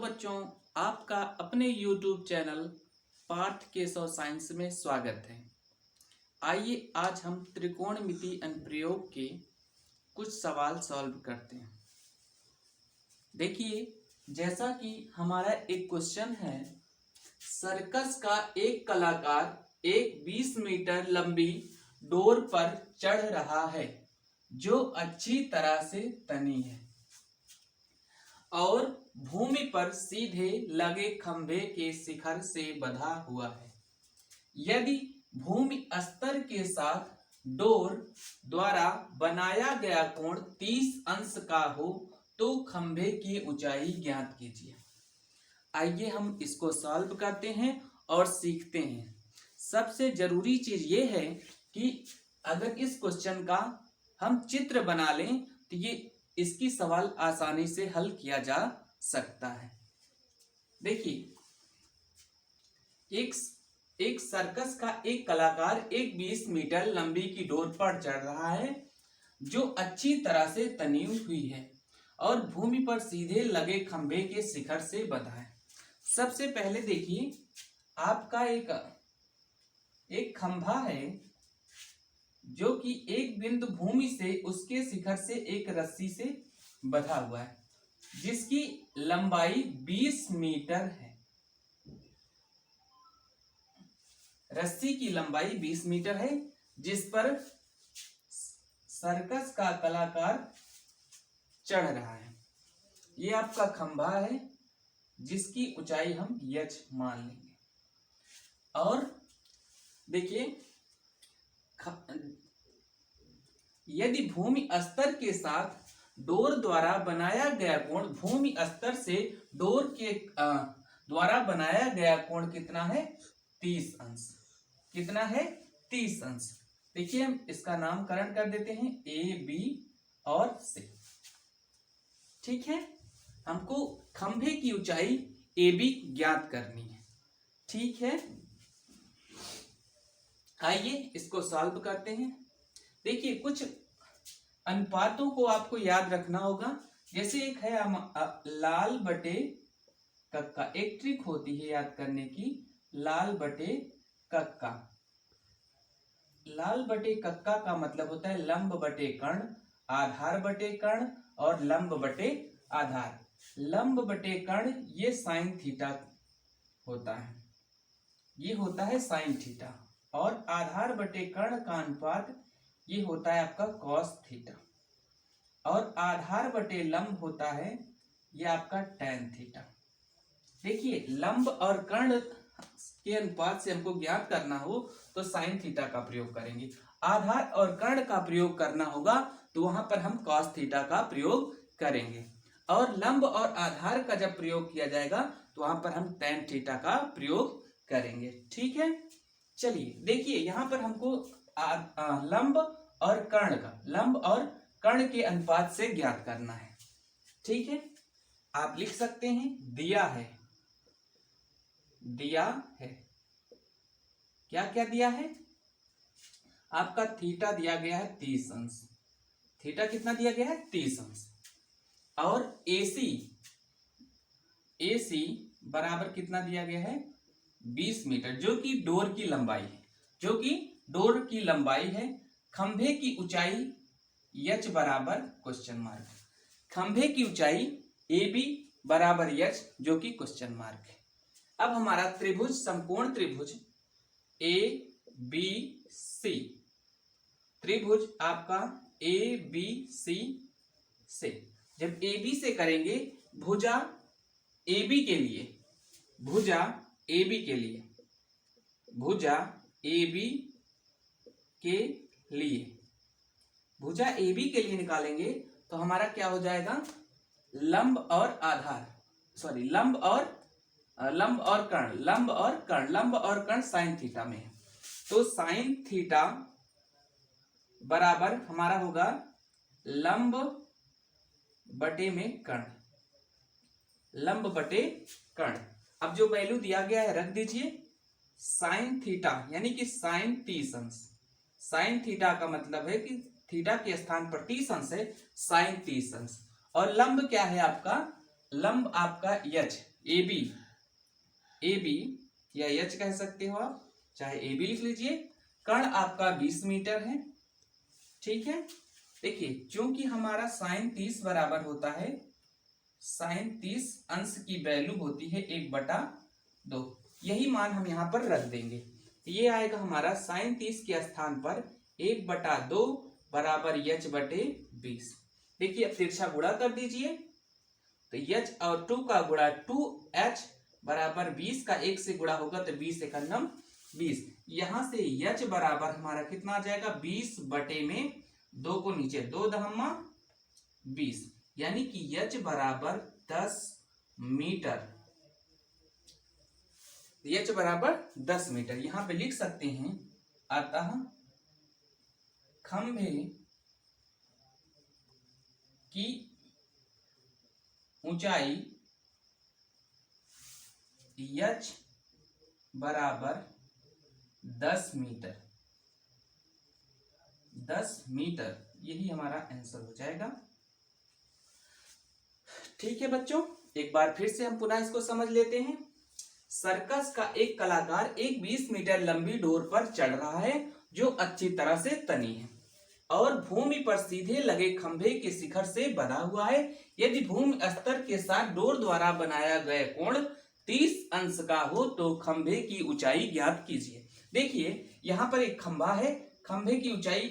बच्चों, आपका अपने YouTube channel Parth Keshav science में स्वागत है। आइए आज हम त्रिकोणमिति अनुप्रयोग के कुछ सवाल सॉल्व करते हैं। देखिए, जैसा कि हमारा एक क्वेश्चन है, सर्कस का एक कलाकार एक 20 मीटर लंबी डोर पर चढ़ रहा है जो अच्छी तरह से तनी है और भूमि पर सीधे लगे खंभे के शिखर से बंधा हुआ है। यदि भूमि स्तर के साथ डोर द्वारा बनाया गया कोण 30 अंश का हो तो खंभे की ऊंचाई ज्ञात कीजिए। आइए हम इसको सॉल्व करते हैं और सीखते हैं। सबसे जरूरी चीज ये है कि अगर इस क्वेश्चन का हम चित्र बना लें तो ये इसकी सवाल आसानी से हल किया जा सकता है। देखिए, एक सर्कस का एक कलाकार एक 20 मीटर लंबी की डोर पर चढ़ रहा है जो अच्छी तरह से तनी हुई है और भूमि पर सीधे लगे खंभे के शिखर से बंधा है। सबसे पहले देखिए, आपका एक खंभा है जो कि एक बिंदु भूमि से उसके शिखर से एक रस्सी से बंधा हुआ है जिसकी लंबाई 20 मीटर है। रस्सी की लंबाई 20 मीटर है जिस पर सर्कस का कलाकार चढ़ रहा है। ये आपका खंभा है जिसकी ऊंचाई हम h मान लेंगे। और देखिए, यदि भूमि स्तर के साथ डोर द्वारा बनाया गया कोण भूमि स्तर से डोर के द्वारा बनाया गया कोण कितना है? 30 अंश। कितना है? 30 अंश। देखिए, हम इसका नामकरण कर देते हैं ए, बी और सी। ठीक है, हमको खंभे की ऊंचाई ए बी ज्ञात करनी है। ठीक है, आइए इसको सॉल्व करते हैं। देखिए, कुछ अनुपातों को आपको याद रखना होगा। जैसे एक है लाल बटे कक्का। एक ट्रिक होती है याद करने की, लाल बटे कक्का। लाल बटे कक्का का मतलब होता है लंब बटे कर्ण, आधार बटे कर्ण और लंब बटे आधार। लंब बटे कर्ण ये साइन थीटा होता है, ये होता है साइन थीटा। और आधार बटे कर्ण का अनुपात ये होता है आपका कॉस थीटा। और आधार बटे लंब होता है ये आपका टैन थीटा। देखिए, लंब और कर्ण के अनुपात से हमको ज्ञात करना हो तो साइन थीटा का प्रयोग करेंगे। आधार और कर्ण का प्रयोग करना होगा तो वहां पर हम कॉस थीटा का प्रयोग करेंगे। और लंब और आधार का जब प्रयोग किया जाएगा तो वहां पर हम टैन थीटा का प्रयोग करेंगे। ठीक है, चलिए देखिए, यहाँ पर हमको लंब और कर्ण के अनुपात से ज्ञात करना है। ठीक है, आप लिख सकते हैं दिया है क्या क्या दिया है? आपका थीटा दिया गया है 30 अंश। थीटा कितना दिया गया है? 30 अंश। और AC बराबर कितना दिया गया है? 20 मीटर, जो कि डोर की लंबाई है। खंभे की ऊंचाई h बराबर क्वेश्चन मार्क। खंभे की ऊंचाई AB बराबर h जो कि क्वेश्चन मार्क है। अब हमारा त्रिभुज, समकोण त्रिभुज ABC, त्रिभुज आपका ABC से जब AB से करेंगे भुजा AB के लिए निकालेंगे तो हमारा क्या हो जाएगा? लंब और कर्ण साइन थीटा में है। तो साइन थीटा बराबर हमारा होगा लंब बटे में कर्ण। अब जो वैल्यू दिया गया है रख दीजिए। साइन थीटा यानी कि साइन 30 अंश। साइन थीटा का मतलब है कि थीटा के स्थान पर 30 अंश है, साइन 30 अंश। और लंब क्या है आपका? लंब आपका यच ए बी या एच कह सकते हो आप, चाहे ए बी लिख लीजिए। कर्ण आपका 20 मीटर है, ठीक है। देखिए चूंकि हमारा साइन 30 बराबर होता है, साइन 30 अंश की वैल्यू होती है 1/2, यही मान हम यहाँ पर रख देंगे। ये आएगा हमारा साइन 30 के स्थान पर 1/2 बराबर h/20। देखिए अब तिरछा गुणा कर दीजिए, तो h और 2 का गुणा 2h बराबर 20 का 1 से गुणा होगा तो 20 × 9 20। यहां से h बराबर हमारा कितना आ जाएगा, 20/2 को नीचे 2 दहम्मा 20, यानी कि h बराबर 10 मीटर। h बराबर 10 मीटर यहां पे लिख सकते हैं। अतः खंभे की ऊंचाई h बराबर 10 मीटर, 10 मीटर, यही हमारा आंसर हो जाएगा। ठीक है बच्चों, एक बार फिर से हम पुनः इसको समझ लेते हैं। सर्कस का एक कलाकार एक 20 मीटर लंबी डोर पर चढ़ रहा है जो अच्छी तरह से तनी है और भूमि पर सीधे लगे खंभे के शिखर से बना हुआ है। यदि भूमि स्तर के साथ डोर द्वारा बनाया गया कोण 30 अंश का हो तो खंभे की ऊंचाई ज्ञात कीजिए। देखिए यहाँ पर एक खंभा है, खंभे की ऊंचाई